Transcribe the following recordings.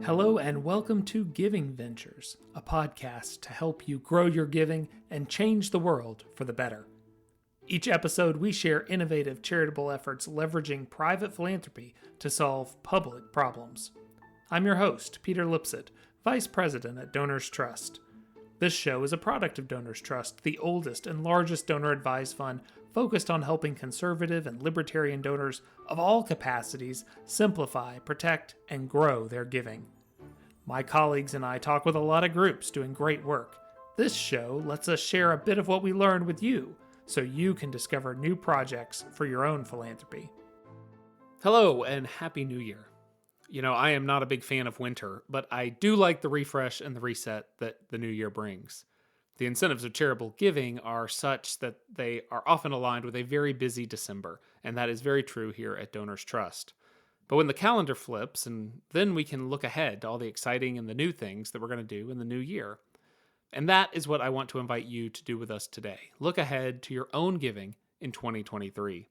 Hello and welcome to Giving Ventures, a podcast to help you grow your giving and change the world for the better. Each episode, we share innovative charitable efforts leveraging private philanthropy to solve public problems. I'm your host, Peter Lipset, Vice President at Donors Trust. This show is a product of Donors Trust, the oldest and largest donor-advised fund focused on helping conservative and libertarian donors of all capacities simplify, protect, and grow their giving. My colleagues and I talk with a lot of groups doing great work. This show lets us share a bit of what we learned with you, so you can discover new projects for your own philanthropy. Hello and Happy New Year. You know, I am not a big fan of winter, but I do like the refresh and the reset that the new year brings. The incentives of charitable giving are such that they are often aligned with a very busy December, and that is very true here at Donors Trust. But when the calendar flips, and then we can look ahead to all the exciting and the new things that we're going to do in the new year. And that is what I want to invite you to do with us today. Look ahead to your own giving in 2023.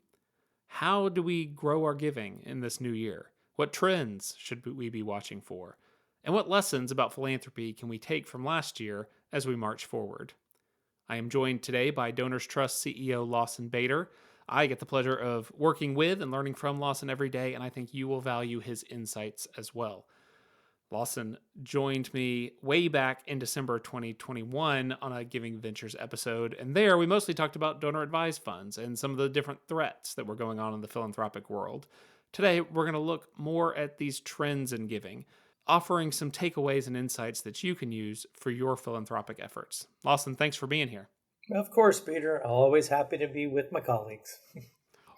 How do we grow our giving in this new year? What trends should we be watching for? And what lessons about philanthropy can we take from last year as we march forward? I am joined today by Donors Trust CEO Lawson Bader. I get the pleasure of working with and learning from Lawson every day, and I think you will value his insights as well. Lawson joined me way back in December 2021 on a Giving Ventures episode, and there we mostly talked about donor-advised funds and some of the different threats that were going on in the philanthropic world. Today, we're going to look more at these trends in giving, offering some takeaways and insights that you can use for your philanthropic efforts. Lawson, thanks for being here. Of course, Peter. Always happy to be with my colleagues.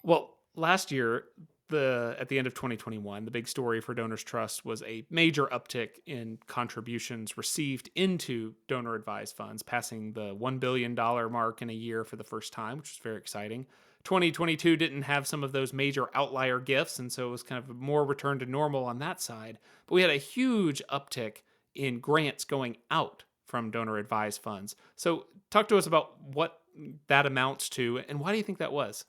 Well, last year, at the end of 2021, the big story for Donors Trust was a major uptick in contributions received into donor-advised funds, passing the $1 billion mark in a year for the first time, which was very exciting. 2022 didn't have some of those major outlier gifts, and so it was kind of more return to normal on that side. But we had a huge uptick in grants going out from donor-advised funds. So talk to us about what that amounts to, and why do you think that was?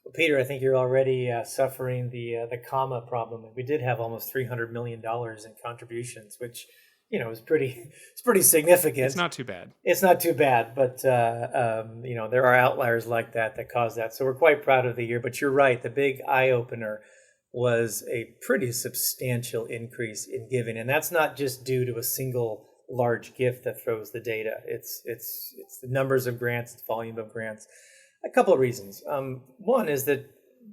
Well, Peter, I think you're already suffering the comma problem. We did have almost $300 million in contributions, which is pretty significant. It's not too bad. It's not too bad, but there are outliers like that cause that. So we're quite proud of the year. But you're right, the big eye opener was a pretty substantial increase in giving, and that's not just due to a single large gift that throws the data. It's the numbers of grants, the volume of grants. A couple of reasons. One is that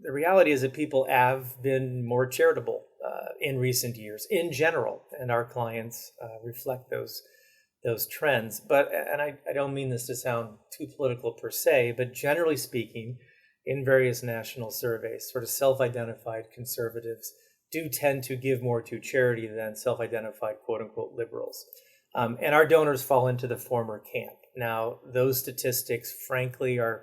the reality is that people have been more charitable in recent years in general, and our clients reflect those trends. But I don't mean this to sound too political per se, but generally speaking, in various national surveys, sort of self-identified conservatives do tend to give more to charity than self-identified quote-unquote liberals. And our donors fall into the former camp. Now, those statistics, frankly, are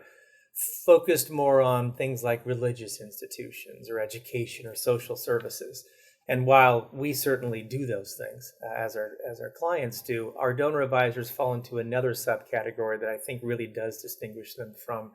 focused more on things like religious institutions or education or social services. And while we certainly do those things, as our clients do, our donor advisors fall into another subcategory that I think really does distinguish them from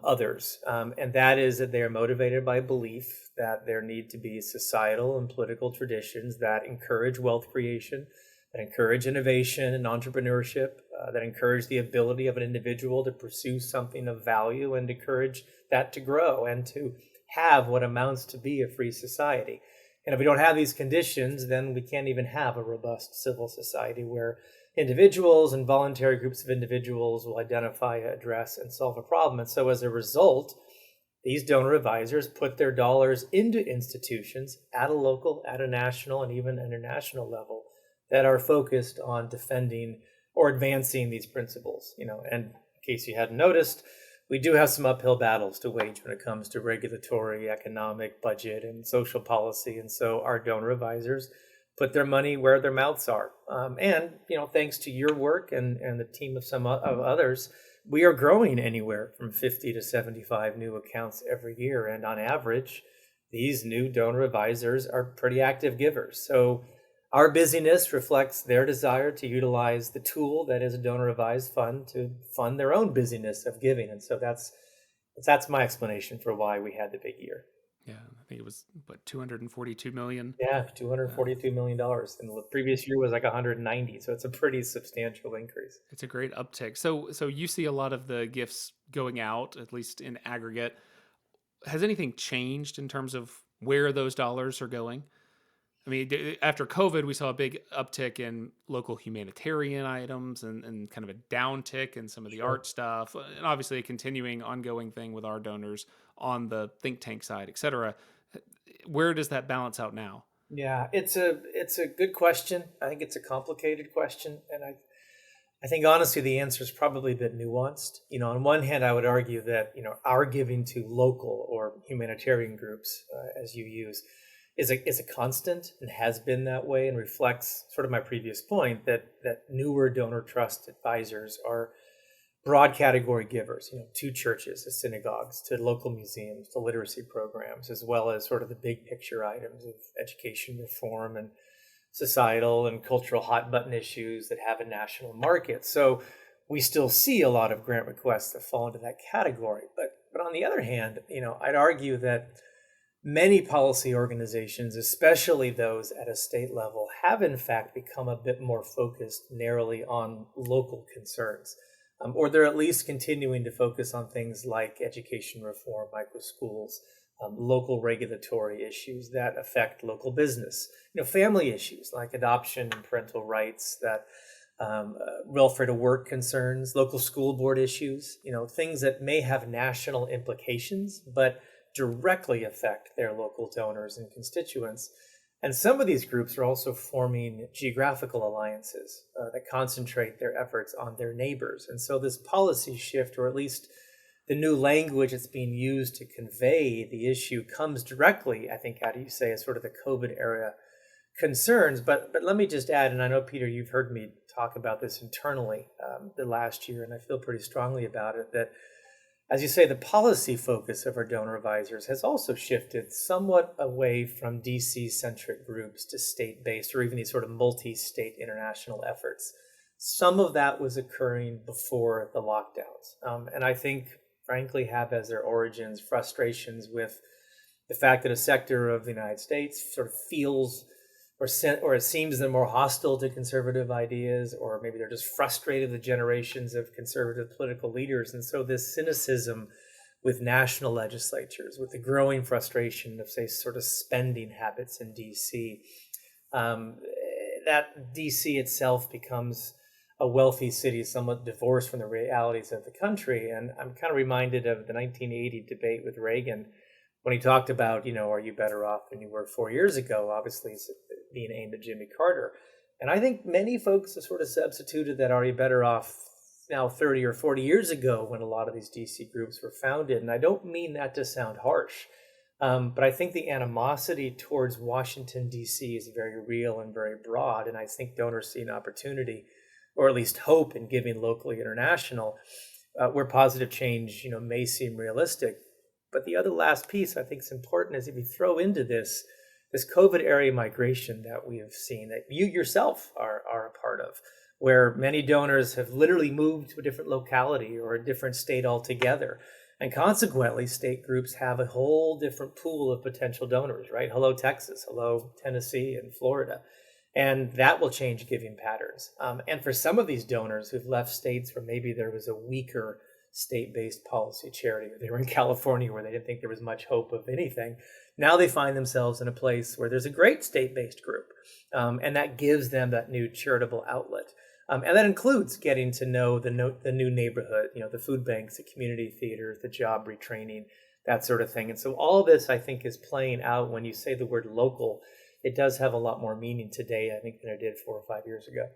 others. And that is that they are motivated by belief that there need to be societal and political traditions that encourage wealth creation, that encourage innovation and entrepreneurship, that encourage the ability of an individual to pursue something of value and encourage that to grow and to have what amounts to be a free society. And if we don't have these conditions, then we can't even have a robust civil society where individuals and voluntary groups of individuals will identify, address, and solve a problem. And so as a result, these donor advisors put their dollars into institutions at a local, at a national, and even international level that are focused on defending or advancing these principles. And in case you hadn't noticed, we do have some uphill battles to wage when it comes to regulatory, economic, budget, and social policy. And so our donor advisors put their money where their mouths are. And thanks to your work and the team of some of others, we are growing anywhere from 50 to 75 new accounts every year. And on average, these new donor advisors are pretty active givers. So our busyness reflects their desire to utilize the tool that is a donor advised fund to fund their own busyness of giving. And so that's my explanation for why we had the big year. Yeah, I think it was what, 242 million. Yeah, $242 million, and the previous year was like 190. So it's a pretty substantial increase. It's a great uptick. So you see a lot of the gifts going out, at least in aggregate. Has anything changed in terms of where those dollars are going? I mean, after COVID, we saw a big uptick in local humanitarian items and kind of a downtick in some of the Sure. art stuff, and obviously a continuing ongoing thing with our donors on the think tank side, et cetera. Where does that balance out now? Yeah, it's a good question. I think it's a complicated question, and I think honestly the answer is probably a bit nuanced. On one hand, I would argue that our giving to local or humanitarian groups, as you use, is a constant and has been that way, and reflects sort of my previous point that newer donor trust advisors are broad category givers, to churches, to synagogues, to local museums, to literacy programs, as well as sort of the big picture items of education reform and societal and cultural hot button issues that have a national market. So we still see a lot of grant requests that fall into that category. But on the other hand, I'd argue that many policy organizations, especially those at a state level, have in fact become a bit more focused narrowly on local concerns. Or they're at least continuing to focus on things like education reform, micro schools, local regulatory issues that affect local business, family issues like adoption and parental rights, that welfare to work concerns, local school board issues, things that may have national implications, but directly affect their local donors and constituents. And some of these groups are also forming geographical alliances that concentrate their efforts on their neighbors. And so this policy shift, or at least the new language that's being used to convey the issue, comes directly, I think, how do you say, as sort of the COVID era concerns. But let me just add, and I know, Peter, you've heard me talk about this internally the last year, and I feel pretty strongly about it, that as you say, the policy focus of our donor advisors has also shifted somewhat away from DC-centric groups to state-based, or even these sort of multi-state international efforts. Some of that was occurring before the lockdowns, and I think, frankly, have as their origins frustrations with the fact that a sector of the United States sort of feels or it seems they're more hostile to conservative ideas, or maybe they're just frustrated with generations of conservative political leaders. And so this cynicism with national legislatures, with the growing frustration of, say, sort of spending habits in DC, that DC itself becomes a wealthy city, somewhat divorced from the realities of the country. And I'm kind of reminded of the 1980 debate with Reagan, when he talked about, are you better off than you were 4 years ago? Obviously, it's being aimed at Jimmy Carter. And I think many folks have sort of substituted that, are you better off now 30 or 40 years ago, when a lot of these DC groups were founded. And I don't mean that to sound harsh, but I think the animosity towards Washington, D.C. is very real and very broad. And I think donors see an opportunity, or at least hope, in giving locally international, where positive change, may seem realistic. But the other last piece I think is important is, if you throw into this COVID era migration that we have seen, that you yourself are a part of, where many donors have literally moved to a different locality or a different state altogether. And consequently, state groups have a whole different pool of potential donors, right? Hello, Texas. Hello, Tennessee and Florida. And that will change giving patterns. And for some of these donors who've left states where maybe there was a weaker state-based policy charity, or they were in California where they didn't think there was much hope of anything, now they find themselves in a place where there's a great state-based group. And that gives them that new charitable outlet. And that includes getting to know the new neighborhood, the food banks, the community theaters, the job retraining, that sort of thing. And so all this, I think, is playing out. When you say the word local, it does have a lot more meaning today, I think, than it did 4 or 5 years ago.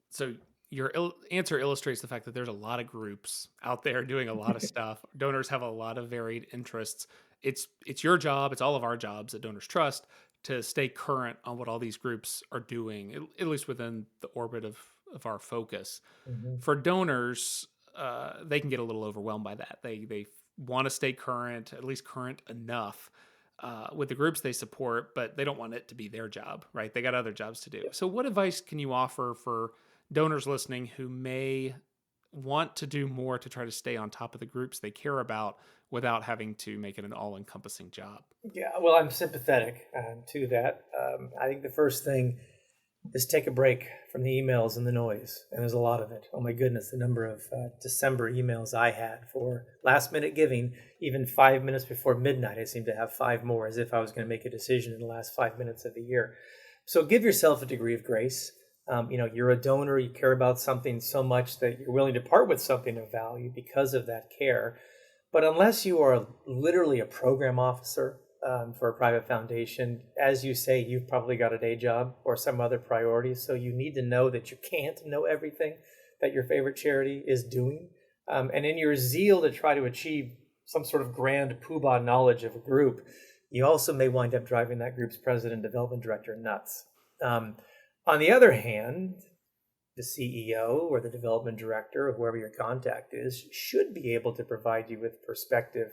So your answer illustrates the fact that there's a lot of groups out there doing a lot of stuff. Donors have a lot of varied interests. It's your job, it's all of our jobs at Donors Trust, to stay current on what all these groups are doing, at least within the orbit of our focus. Mm-hmm. For donors, they can get a little overwhelmed by that. They want to stay current, at least current enough, with the groups they support, but they don't want it to be their job, right? They got other jobs to do. Yeah. So what advice can you offer for donors listening who may want to do more to try to stay on top of the groups they care about without having to make it an all-encompassing job. Yeah, well, I'm sympathetic to that. I think the first thing is take a break from the emails and the noise. And there's a lot of it. Oh my goodness, the number of December emails I had for last minute giving, even 5 minutes before midnight. I seem to have five more, as if I was going to make a decision in the last 5 minutes of the year. So give yourself a degree of grace. You're a donor, you care about something so much that you're willing to part with something of value because of that care. But unless you are literally a program officer for a private foundation, as you say, you've probably got a day job or some other priorities. So you need to know that you can't know everything that your favorite charity is doing. And in your zeal to try to achieve some sort of grand poobah knowledge of a group, you also may wind up driving that group's president and development director nuts. On the other hand, the CEO or the development director or whoever your contact is should be able to provide you with perspective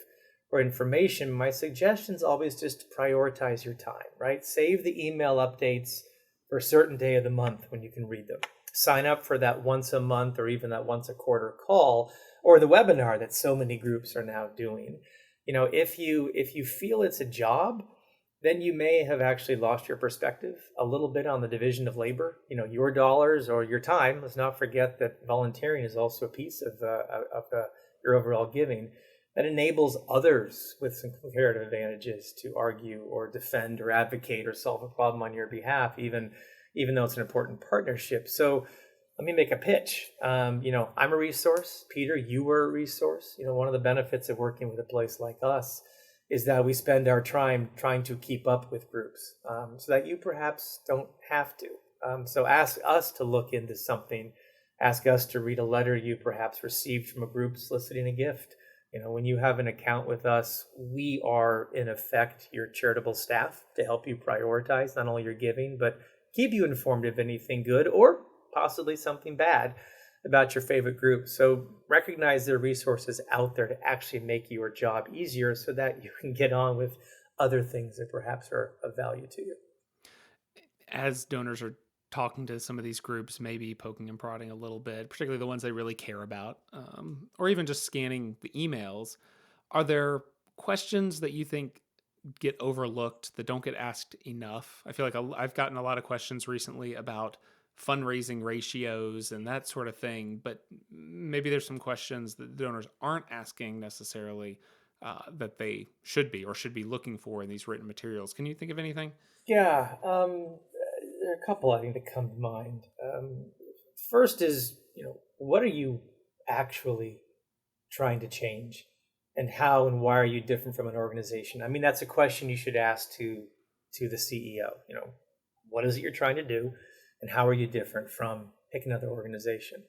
or information. My suggestion is always just to prioritize your time, right? Save the email updates for a certain day of the month when you can read them. Sign up for that once a month or even that once a quarter call or the webinar that so many groups are now doing. If you feel it's a job, then you may have actually lost your perspective a little bit on the division of labor, your dollars or your time. Let's not forget that volunteering is also a piece of your overall giving that enables others with some comparative advantages to argue or defend or advocate or solve a problem on your behalf, even though it's an important partnership. So let me make a pitch. I'm a resource. Peter, you were a resource. One of the benefits of working with a place like us is that we spend our time trying to keep up with groups so that you perhaps don't have to. So ask us to look into something. Ask us to read a letter you perhaps received from a group soliciting a gift. When you have an account with us, we are in effect your charitable staff to help you prioritize not only your giving, but keep you informed of anything good or possibly something bad about your favorite group. So recognize there are resources out there to actually make your job easier so that you can get on with other things that perhaps are of value to you. As donors are talking to some of these groups, maybe poking and prodding a little bit, particularly the ones they really care about, or even just scanning the emails, are there questions that you think get overlooked that don't get asked enough? I feel like I've gotten a lot of questions recently about fundraising ratios and that sort of thing, but maybe there's some questions that donors aren't asking necessarily that they should be or should be looking for in these written materials. Can you think of anything? Yeah, there are a couple I think that come to mind. First is, what are you actually trying to change, and how and why are you different from an organization? I mean, that's a question you should ask to the CEO. What is it you're trying to do? And how are you different from pick another organization?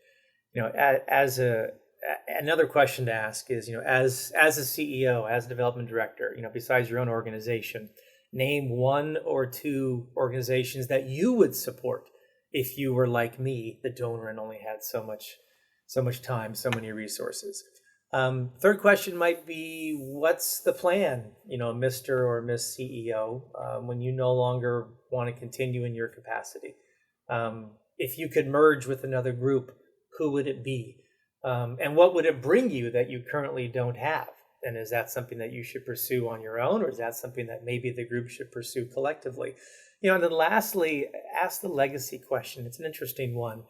Another question to ask is, as a CEO, as a development director, besides your own organization, name one or two organizations that you would support if you were like me, the donor, and only had so much time, so many resources. Third question might be, what's the plan, Mr. or Miss CEO, when you no longer want to continue in your capacity? If you could merge with another group, who would it be? And what would it bring you that you currently don't have? And is that something that you should pursue on your own, or is that something that maybe the group should pursue collectively? And then lastly, ask the legacy question. It's an interesting one.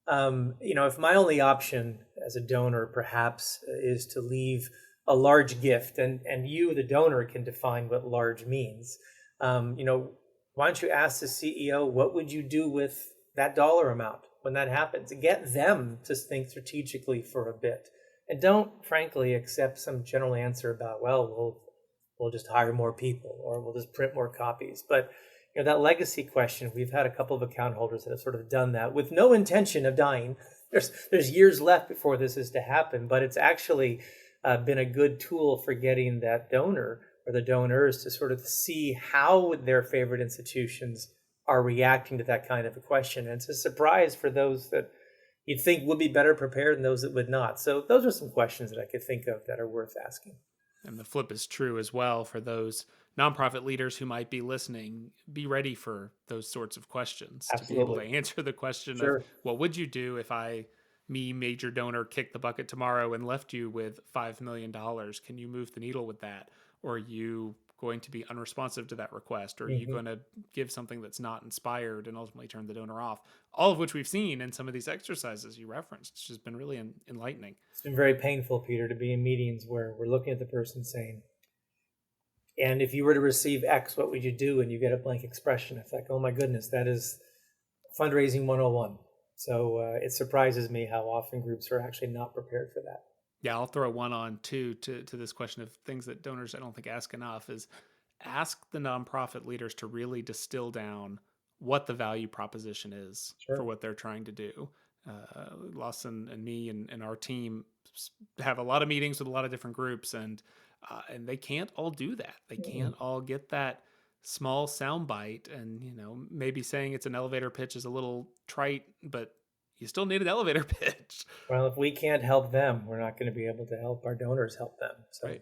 If my only option as a donor perhaps is to leave a large gift, and you, the donor, can define what large means, why don't you ask the CEO, what would you do with that dollar amount when that happens? And get them to think strategically for a bit. And don't, frankly, accept some general answer about, well, we'll just hire more people or we'll just print more copies. But that legacy question, we've had a couple of account holders that have sort of done that with no intention of dying. There's years left before this is to happen, but it's actually been a good tool for getting that donor or the donors to sort of see how their favorite institutions are reacting to that kind of a question. And it's a surprise for those that you'd think would be better prepared and those that would not. So those are some questions that I could think of that are worth asking. And the flip is true as well for those nonprofit leaders who might be listening. Be ready for those sorts of questions. Absolutely. To be able to answer the question Sure. of what would you do if I me, major donor, kicked the bucket tomorrow and left you with $5 million. Can you move the needle with that? Or are you going to be unresponsive to that request? Or are you Mm-hmm. going to give something that's not inspired and ultimately turn the donor off? All of which we've seen in some of these exercises you referenced. It's just been really enlightening. It's been very painful, Peter, to be in meetings where we're looking at the person saying, and if you were to receive X, what would you do? And you get a blank expression. It's like, oh my goodness, that is fundraising 101. So it surprises me how often groups are actually not prepared for that. Yeah, I'll throw one on too to this question of things that donors I don't think ask enough is ask the nonprofit leaders to really distill down what the value proposition is for Sure. what they're trying to do. Lawson and me and our team have a lot of meetings with a lot of different groups, and they can't all do that. They can't all get that small soundbite, and maybe saying it's an elevator pitch is a little trite, but you still need an elevator pitch. Well, if we can't help them, we're not going to be able to help our donors help them. So. Right.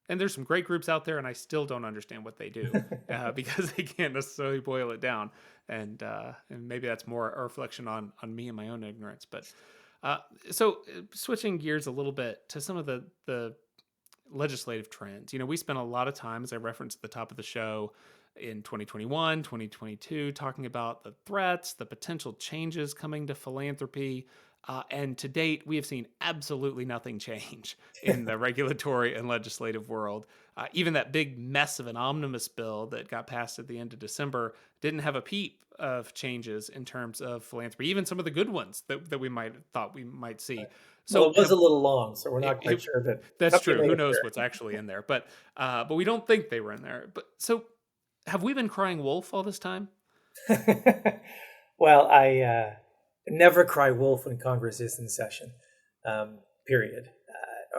And there's some great groups out there, and I still don't understand what they do because they can't necessarily boil it down. And maybe that's more a reflection on me and my own ignorance. But so switching gears a little bit to some of the legislative trends. We spent a lot of time, as I referenced at the top of the show, in 2021, 2022, talking about the threats, the potential changes coming to philanthropy. And to date, we have seen absolutely nothing change in the regulatory and legislative world. Even that big mess of an omnibus bill that got passed at the end of December didn't have a peep of changes in terms of philanthropy, even some of the good ones that we might have thought we might see. So well, it was a little long, so we're not quite sure that. That's true. Who knows what's actually in there? But we don't think they were in there. But so have we been crying wolf all this time? Well, I never cry wolf when Congress is in session, period.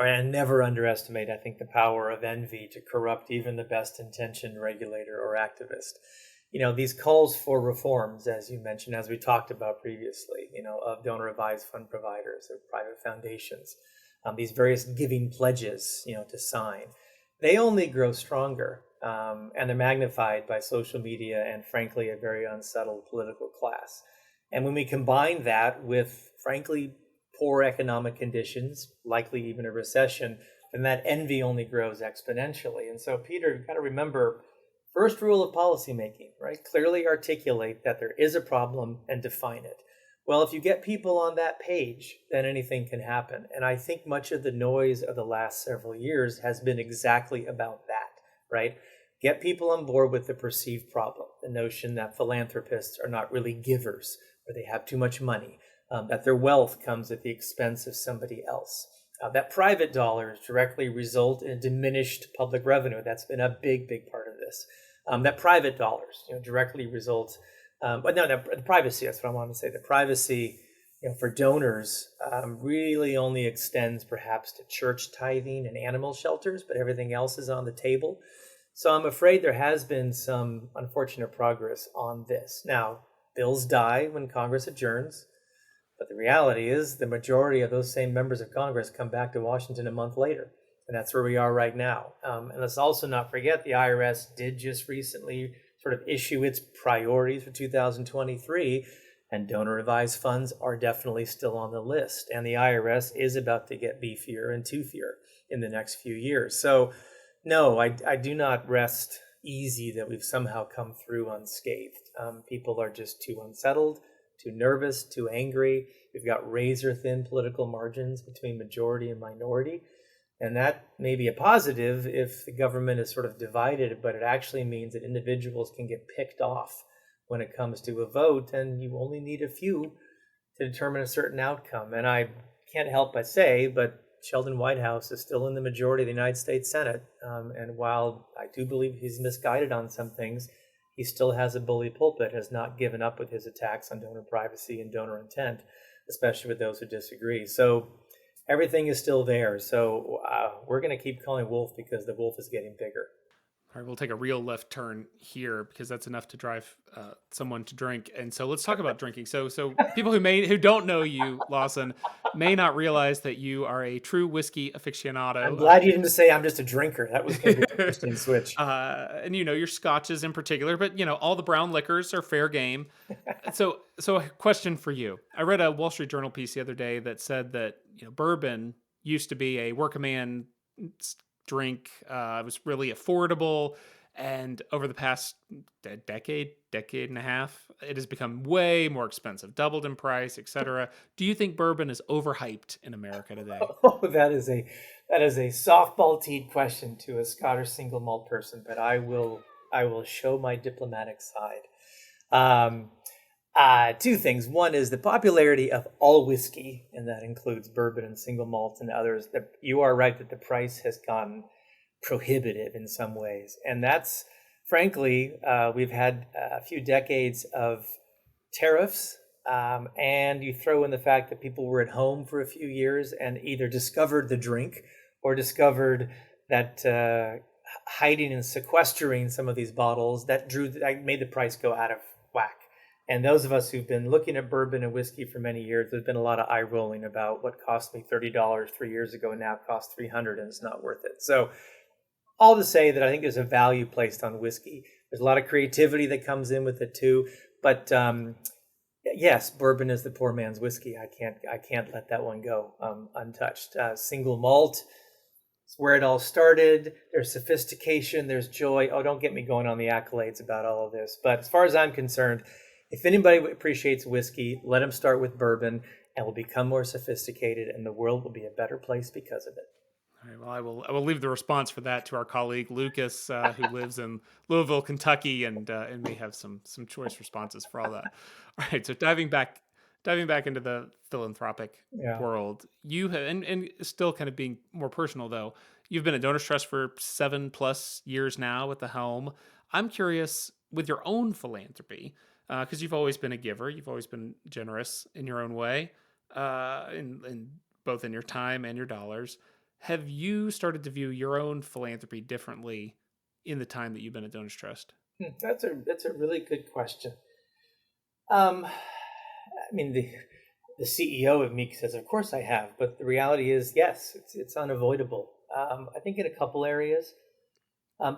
And never underestimate, I think, the power of envy to corrupt even the best intentioned regulator or activist. These calls for reforms, as you mentioned, as we talked about previously, of donor advised fund providers or private foundations, these various giving pledges, to sign, they only grow stronger. And they're magnified by social media and, frankly, a very unsettled political class. And when we combine that with, frankly, poor economic conditions, likely even a recession, then that envy only grows exponentially. And so, Peter, you've got to remember, first rule of policymaking, right? Clearly articulate that there is a problem and define it. Well, if you get people on that page, then anything can happen. And I think much of the noise of the last several years has been exactly about that, right? Get people on board with the perceived problem, the notion that philanthropists are not really givers, or they have too much money, that their wealth comes at the expense of somebody else, that private dollars directly result in diminished public revenue. That's been a big, big part of this. That private dollars, directly result, but no, the privacy, that's what I want to say. The privacy, for donors really only extends perhaps to church tithing and animal shelters, but everything else is on the table. So I'm afraid there has been some unfortunate progress on this. Now, bills die when Congress adjourns, but the reality is the majority of those same members of Congress come back to Washington a month later, and that's where we are right now. And let's also not forget the IRS did just recently sort of issue its priorities for 2023, and donor advised funds are definitely still on the list. And the IRS is about to get beefier and toothier in the next few years. So no, I do not rest easy that we've somehow come through unscathed. People are just too unsettled, too nervous, too angry. We've got razor thin political margins between majority and minority. And that may be a positive if the government is sort of divided, but it actually means that individuals can get picked off when it comes to a vote, and you only need a few to determine a certain outcome. And I can't help but say, but Sheldon Whitehouse is still in the majority of the United States Senate. And while I do believe he's misguided on some things, he still has a bully pulpit, has not given up with his attacks on donor privacy and donor intent, especially with those who disagree. So everything is still there. So we're going to keep calling wolf because the wolf is getting bigger. All right, we'll take a real left turn here because that's enough to drive someone to drink. And so let's talk about drinking. So people who don't know you, Lawson, may not realize that you are a true whiskey I'm aficionado. glad you didn't say I'm just a drinker. That was going to be an interesting switch. And your scotches in particular, but all the brown liquors are fair game. So a question for you. I read a Wall Street Journal piece the other day that said that bourbon used to be a work man drink. It was really affordable, and over the past decade and a half, it has become way more expensive, doubled in price, etc. Do you think bourbon is overhyped in America today? Oh, that is a softball teed question to a Scottish single malt person, but I will show my diplomatic side. Two things. One is the popularity of all whiskey, and that includes bourbon and single malt and others. You are right that the price has gone prohibitive in some ways. And that's, frankly, we've had a few decades of tariffs, and you throw in the fact that people were at home for a few years and either discovered the drink or discovered that hiding and sequestering some of these bottles that made the price go out of whack. And those of us who've been looking at bourbon and whiskey for many years, there's been a lot of eye rolling about what cost me $30 3 years ago and now costs $300 and it's not worth it. So all to say that I think there's a value placed on whiskey. There's a lot of creativity that comes in with it too. But yes, bourbon is the poor man's whiskey. I can't let that one go untouched. Single malt, it's where it all started. There's sophistication, there's joy. Oh, don't get me going on the accolades about all of this. But as far as I'm concerned, if anybody appreciates whiskey, let them start with bourbon and will become more sophisticated, and the world will be a better place because of it. All right, well, I will leave the response for that to our colleague Lucas, who lives in Louisville, Kentucky, and may have some choice responses for all that. All right, so diving back into the philanthropic world, you have, and still kind of being more personal though, you've been at Donors Trust for 7+ years now at the helm. I'm curious with your own philanthropy, because you've always been a giver, you've always been generous in your own way, in both in your time and your dollars. Have you started to view your own philanthropy differently in the time that you've been at Donors Trust? That's a really good question. I mean, the CEO of me says, of course I have, but the reality is, yes, it's unavoidable. I think in a couple areas,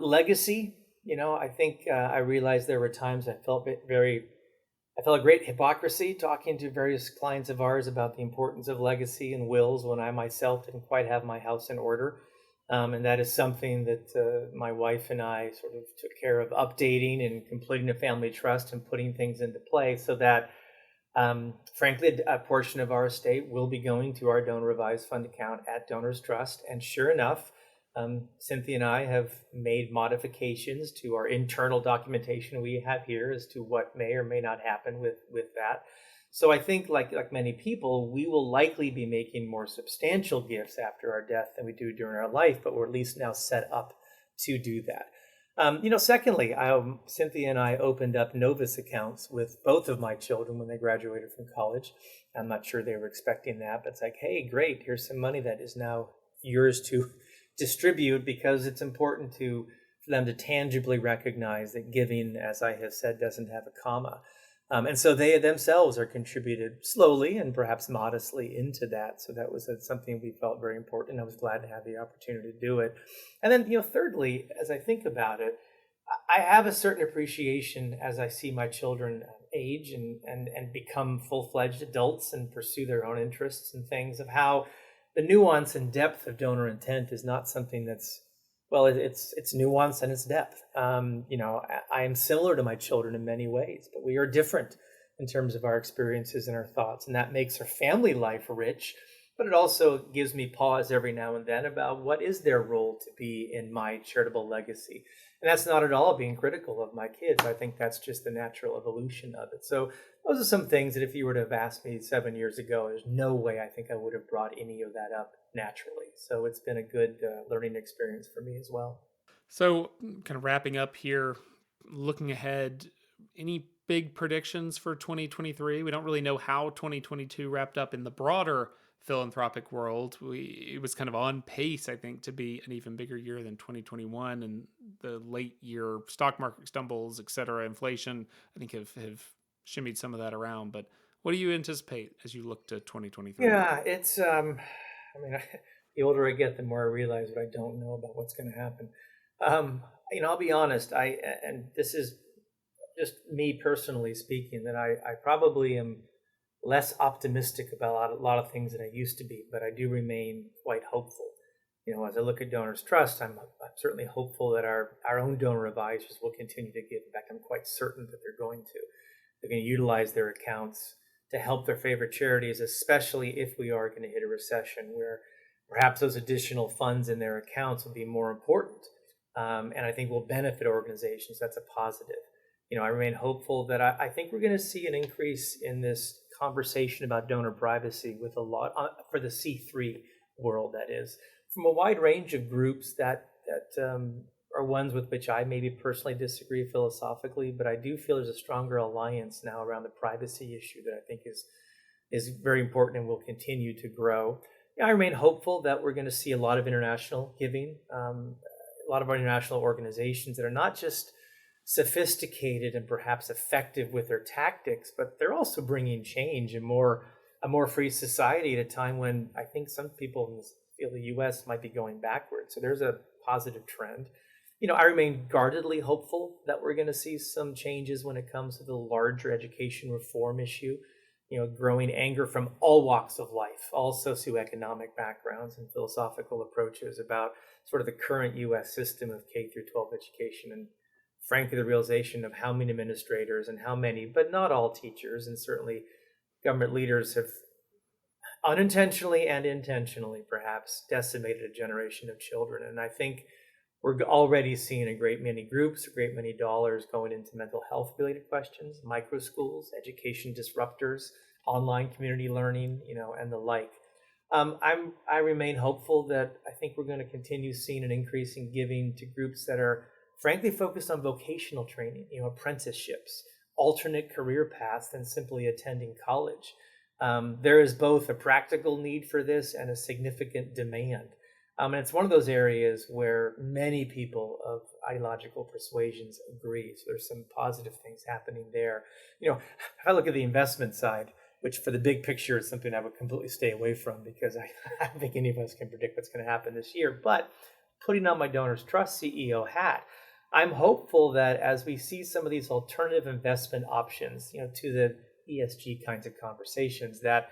legacy. I think I realized there were times I felt a great hypocrisy talking to various clients of ours about the importance of legacy and wills when I myself didn't quite have my house in order. And that is something that my wife and I sort of took care of updating and completing a family trust and putting things into play so that, frankly, a portion of our estate will be going to our donor revised fund account at Donors Trust. And sure enough, Cynthia and I have made modifications to our internal documentation we have here as to what may or may not happen with that. So I think, like many people, we will likely be making more substantial gifts after our death than we do during our life, but we're at least now set up to do that. Secondly, Cynthia and I opened up Novus accounts with both of my children when they graduated from college. I'm not sure they were expecting that, but it's like, hey, great, here's some money that is now yours to distribute, because it's important for them to tangibly recognize that giving, as I have said, doesn't have a comma. And so they themselves are contributed slowly and perhaps modestly into that. So that was something we felt very important. I was glad to have the opportunity to do it. And then, thirdly, as I think about it, I have a certain appreciation as I see my children age and become full-fledged adults and pursue their own interests and things, of how the nuance and depth of donor intent is not something that's, well, it's nuance and it's depth. I am similar to my children in many ways, but we are different in terms of our experiences and our thoughts, and that makes our family life rich. But it also gives me pause every now and then about what is their role to be in my charitable legacy. And that's not at all being critical of my kids. I think that's just the natural evolution of it. So those are some things that if you were to have asked me 7 years ago, there's no way I think I would have brought any of that up naturally. So it's been a good learning experience for me as well. So kind of wrapping up here, looking ahead, any big predictions for 2023? We don't really know how 2022 wrapped up in the broader philanthropic world, it was kind of on pace, I think, to be an even bigger year than 2021, and the late year stock market stumbles, et cetera, inflation, I think have shimmied some of that around. But what do you anticipate as you look to 2023? Yeah, it's the older I get, the more I realize what I don't know about what's going to happen. I'll be honest. And this is just me personally speaking, that I probably am less optimistic about a lot of things than I used to be, but I do remain quite hopeful. As I look at Donors Trust, I'm certainly hopeful that our own donor advisors will continue to give. In fact, I'm quite certain that they're going to. They're going to utilize their accounts to help their favorite charities, especially if we are going to hit a recession where perhaps those additional funds in their accounts will be more important, and I think will benefit organizations. That's a positive. I remain hopeful that I think we're going to see an increase in this conversation about donor privacy with a lot for the C3 world, that is, from a wide range of groups that are ones with which I maybe personally disagree philosophically, but I do feel there's a stronger alliance now around the privacy issue that I think is very important and will continue to grow. I remain hopeful that we're going to see a lot of international giving, a lot of our international organizations that are not just sophisticated and perhaps effective with their tactics, but they're also bringing change and a more free society at a time when I think some people feel the U.S. might be going backwards. So there's a positive trend. I remain guardedly hopeful that we're going to see some changes when it comes to the larger education reform issue. Growing anger from all walks of life, all socioeconomic backgrounds and philosophical approaches about sort of the current U.S. system of K through 12 education, and frankly, the realization of how many administrators and how many, but not all teachers, and certainly government leaders have unintentionally and intentionally perhaps decimated a generation of children. And I think we're already seeing a great many groups, a great many dollars going into mental health related questions, micro schools, education disruptors, online community learning, and the like. I remain hopeful that I think we're going to continue seeing an increase in giving to groups that are frankly focused on vocational training, apprenticeships, alternate career paths than simply attending college. There is both a practical need for this and a significant demand. And it's one of those areas where many people of ideological persuasions agree. So there's some positive things happening there. If I look at the investment side, which for the big picture is something I would completely stay away from because I don't think any of us can predict what's going to happen this year. But putting on my Donors Trust CEO hat, I'm hopeful that as we see some of these alternative investment options, to the ESG kinds of conversations, that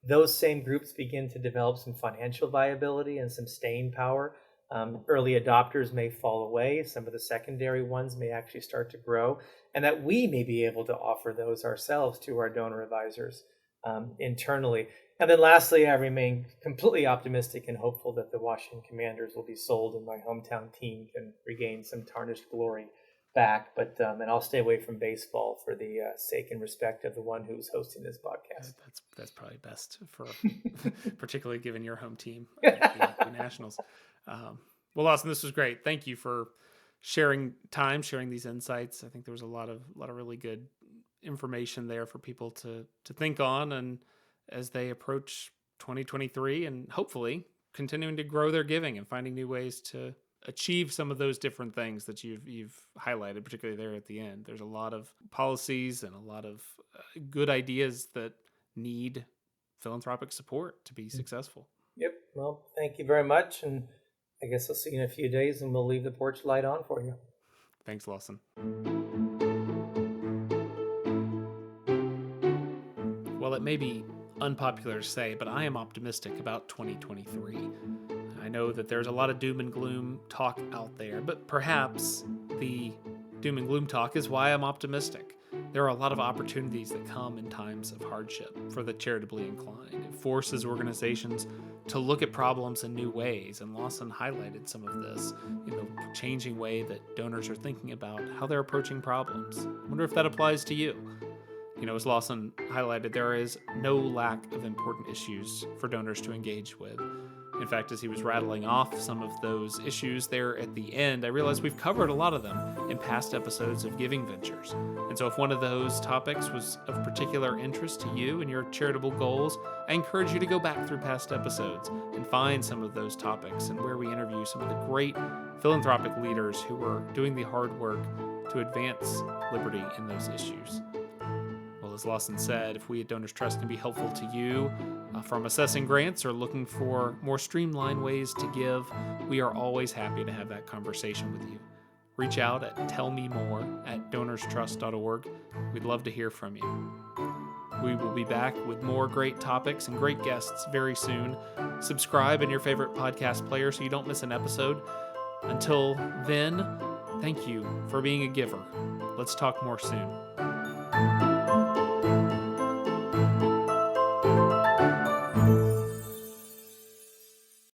those same groups begin to develop some financial viability and some staying power. Early adopters may fall away. Some of the secondary ones may actually start to grow, and that we may be able to offer those ourselves to our donor advisors internally. And then lastly, I remain completely optimistic and hopeful that the Washington Commanders will be sold and my hometown team can regain some tarnished glory back. But and I'll stay away from baseball for the sake and respect of the one who's hosting this podcast. That's probably best for, particularly given your home team, the Nationals. Well, Lawson, this was great. Thank you for sharing these insights. I think there was a lot of really good information there for people to think on, and as they approach 2023 and hopefully continuing to grow their giving and finding new ways to achieve some of those different things that you've highlighted, particularly there at the end. There's a lot of policies and a lot of good ideas that need philanthropic support to be successful. Yep. Well, thank you very much. And I guess I'll see you in a few days and we'll leave the porch light on for you. Thanks, Lawson. Well, it may be unpopular to say, but I am optimistic about 2023. I know that there's a lot of doom and gloom talk out there, but perhaps the doom and gloom talk is why I'm optimistic. There are a lot of opportunities that come in times of hardship for the charitably inclined. It forces organizations to look at problems in new ways, and Lawson highlighted some of this in the changing way that donors are thinking about how they're approaching problems. I wonder if that applies to you. As Lawson highlighted, there is no lack of important issues for donors to engage with. In fact, as he was rattling off some of those issues there at the end, I realized we've covered a lot of them in past episodes of Giving Ventures. And so if one of those topics was of particular interest to you and your charitable goals, I encourage you to go back through past episodes and find some of those topics and where we interview some of the great philanthropic leaders who are doing the hard work to advance liberty in those issues. Well, as Lawson said, if we at Donors Trust can be helpful to you from assessing grants or looking for more streamlined ways to give, we are always happy to have that conversation with you. Reach out at tellmemore@donorstrust.org. We'd love to hear from you. We will be back with more great topics and great guests very soon. Subscribe in your favorite podcast player so you don't miss an episode. Until then, thank you for being a giver. Let's talk more soon.